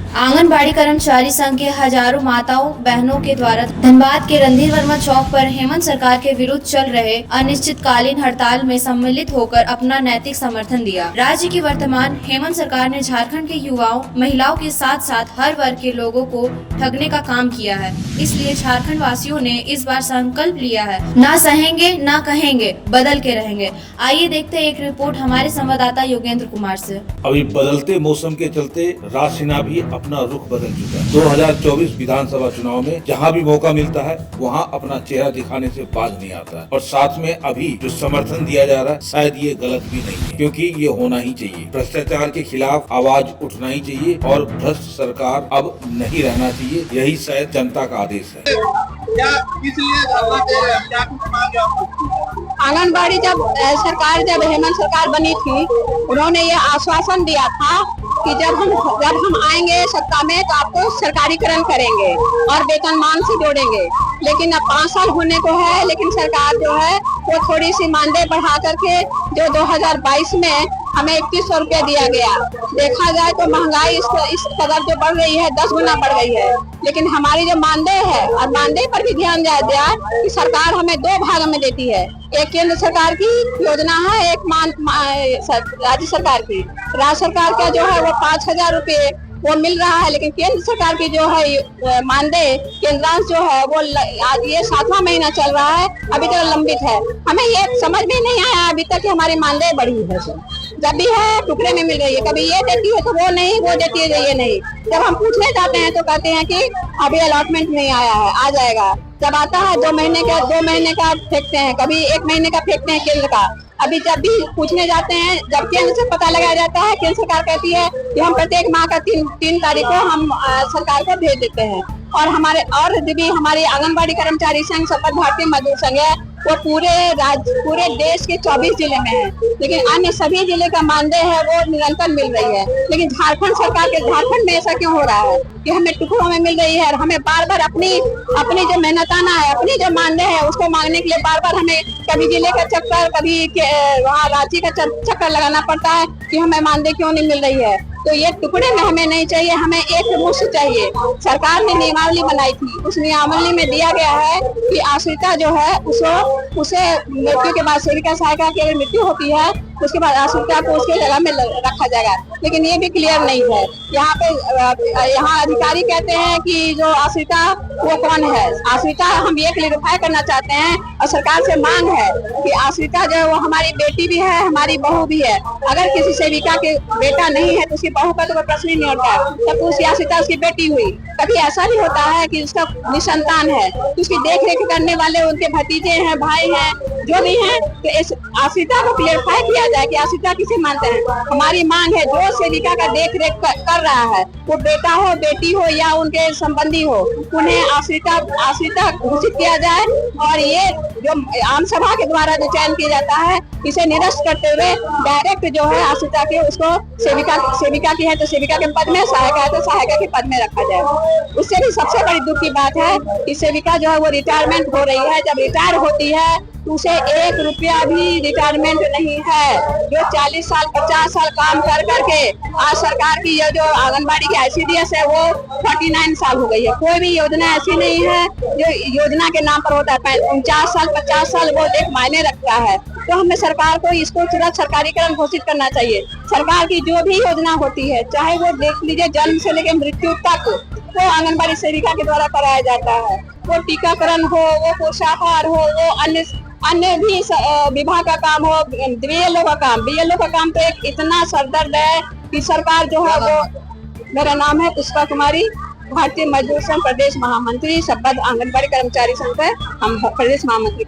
आंगनबाड़ी कर्मचारी संघ के हजारों माताओं बहनों के द्वारा धनबाद के रणधीर वर्मा चौक पर हेमंत सरकार के विरुद्ध चल रहे अनिश्चितकालीन हड़ताल में सम्मिलित होकर अपना नैतिक समर्थन दिया। राज्य की वर्तमान हेमंत सरकार ने झारखंड के युवाओं, महिलाओं के साथ साथ हर वर्ग के लोगों को ठगने का काम किया है। इसलिए झारखंड वासियों ने इस बार संकल्प लिया है, ना सहेंगे ना कहेंगे, बदल के रहेंगे। आइए देखते हैं एक रिपोर्ट हमारे संवाददाता योगेंद्र कुमार से। अभी बदलते मौसम के चलते राज सिन्हा भी अपना रुख बदल चुका है। 2024 विधानसभा चुनाव में जहां भी मौका मिलता है वहां अपना चेहरा दिखाने से बाज नहीं आता है। और साथ में अभी जो समर्थन दिया जा रहा है शायद ये गलत भी नहीं है, क्योंकि ये होना ही चाहिए। भ्रष्टाचार के खिलाफ आवाज उठना ही चाहिए और भ्रष्ट सरकार अब नहीं रहना चाहिए। यही शायद जनता का आदेश है। आंगनबाड़ी जब हेमंत सरकार बनी थी, उन्होंने ये आश्वासन दिया था कि जब हम आएंगे सत्ता में तो आपको सरकारीकरण करेंगे और वेतनमान से जोड़ेंगे। लेकिन अब 5 साल होने को है, लेकिन सरकार जो है वो थोड़ी सी मानदेय बढ़ा करके जो 2022 में हमें 2100 रुपया दिया गया। देखा जाए तो महंगाई इस कदर जो बढ़ रही है, 10 गुना बढ़ गई है। लेकिन हमारी जो मानदेय है, और मानदेय पर भी ध्यान दिया कि सरकार हमें 2 भाग में देती है। एक केंद्र सरकार की योजना है, एक राज्य सरकार की। राज्य सरकार का जो है वो 5000 रुपये वो मिल रहा है, लेकिन केंद्र सरकार की जो है मानदेय केंद्रांश जो है वो आज ये 7वां महीना चल रहा है, अभी तक लंबित है। हमें ये समझ में नहीं आया अभी तक कि हमारी मानदेय बढ़ी है। जब भी है टुकड़े में मिल रही है, कभी ये देती है तो वो नहीं, वो देती है तो ये नहीं। जब हम पूछने जाते हैं तो कहते हैं कि अभी अलॉटमेंट नहीं आया है, आ जाएगा। जब आता है 2 महीने का फेंकते हैं, कभी 1 महीने का फेंकते हैं केंद्र का। अभी जब भी पूछने जाते हैं, जब केंद्र से पता लगाया जाता है, केंद्र सरकार कहती है कि हम प्रत्येक माह का 3 तारीख को हम सरकार को भेज देते हैं। और हमारी आंगनबाड़ी कर्मचारी संघ शपथ भारतीय मजदूर संघ है, वो पूरे देश के 24 जिले में है, लेकिन अन्य सभी जिले का मानदेय है वो निरंतर मिल रही है। लेकिन झारखंड में ऐसा क्यों हो रहा है कि हमें टुकड़ों में मिल रही है और हमें बार बार अपनी जो मेहनताना है, अपनी जो मानदेय है उसको मांगने के लिए बार बार हमें कभी जिले का चक्कर, कभी वहाँ रांची का चक्कर लगाना पड़ता है कि हमें मानदेय क्यों नहीं मिल रही है। तो ये टुकड़े में हमें नहीं चाहिए, हमें एक मुश्त चाहिए। सरकार ने नियमावली बनाई थी, उस नियमावली में दिया गया है कि आश्रिता जो है उसे मृत्यु के बाद सेविका सहायिका की मृत्यु होती है, उसके बाद आश्रिता को उसके जगह में रखा जाएगा। लेकिन ये भी क्लियर नहीं है। यहाँ अधिकारी कहते हैं कि जो आश्रिता वो कौन है। आश्रिता हम ये क्लियरिफाई करना चाहते हैं और सरकार से मांग है कि आश्रिता जो है वो हमारी बेटी भी है, हमारी बहू भी है। अगर किसी सेविका के बेटा नहीं है तो उसकी बहू का तो कोई प्रश्न ही नहीं होता है, तब उसकी आश्रिता उसकी बेटी हुई। कभी ऐसा भी होता है कि उसका निसंतान है, तो उसकी देख रेख करने वाले उनके भतीजे हैं, भाई हैं, जो भी हैं, तो इस आश्रिता को क्लियरिफाई किया जाए कि आश्रिता किसे मानते हैं। हमारी मांग है जो सेविका का देख रेख कर रहा है, वो बेटा हो, बेटी हो या उनके संबंधी हो, उन्हें आश्रिता घोषित किया जाए। और ये जो आम सभा के द्वारा जो चयन किया जाता है, इसे निरस्त करते हुए डायरेक्ट जो है आश्रिता के उसको सेविका की है तो सेविका के पद में, सहायिका है तो सहायिका के पद में रखा जाए। उससे भी सबसे बड़ी दुख की बात है कि सेविका जो है वो रिटायरमेंट हो रही है। जब रिटायर होती है तो उसे 1 रुपया भी रिटायरमेंट नहीं है। जो 40 साल 50 साल काम कर करके आज सरकार की ये जो आंगनबाड़ी की ICDS है वो 49 साल हो गई है। कोई भी योजना ऐसी नहीं है जो योजना के नाम पर होता है। 49 साल 50 साल वो एक मायने रखता है। तो हमें सरकार को इसको तुरंत सरकारीकरण घोषित करना चाहिए। सरकार की जो भी योजना होती है, चाहे वो देख लीजिए जन्म से लेकर मृत्यु तक, वो आंगनबाड़ी सेविका के द्वारा कराया जाता है। वो टीकाकरण हो, वो पोषाहार हो, वो अन्य भी विभाग का काम हो, BLO का काम तो एक इतना सरदर्द है कि सरकार जो है वो। मेरा नाम है पुष्पा कुमारी, भारतीय मजदूर संघ प्रदेश महामंत्री, शपथ आंगनबाड़ी कर्मचारी संघ है, हम प्रदेश महामंत्री।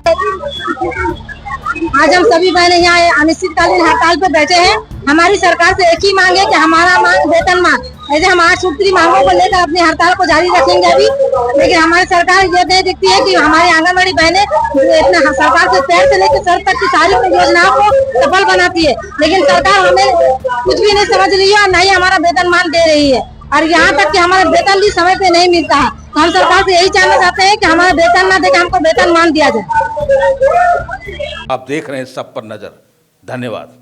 आज हम सभी बहनें यहाँ अनिश्चितकालीन हड़ताल पर बैठे हैं। हमारी सरकार से एक ही मांग है कि हमारा मांग वेतन मांग, ऐसे हम 8 सूत्री मांगों को लेकर अपनी हड़ताल को जारी रखेंगे अभी। लेकिन हमारी सरकार ये नहीं दिखती है कि हमारी आंगनबाड़ी बहनें इतना सरकार से पैर से लेकर सर तक की सारी योजनाओं को सफल बनाती है, लेकिन सरकार हमें कुछ भी नहीं समझ रही है और न ही हमारा वेतनमान दे रही है। और यहाँ तक कि हमारा वेतन भी समय पे नहीं मिलता है। तो हम सरकार से यही जानना चाहते हैं कि हमारा वेतन ना देकर हमको वेतनमान दिया जाए। आप देख रहे हैं सब पर नजर। धन्यवाद।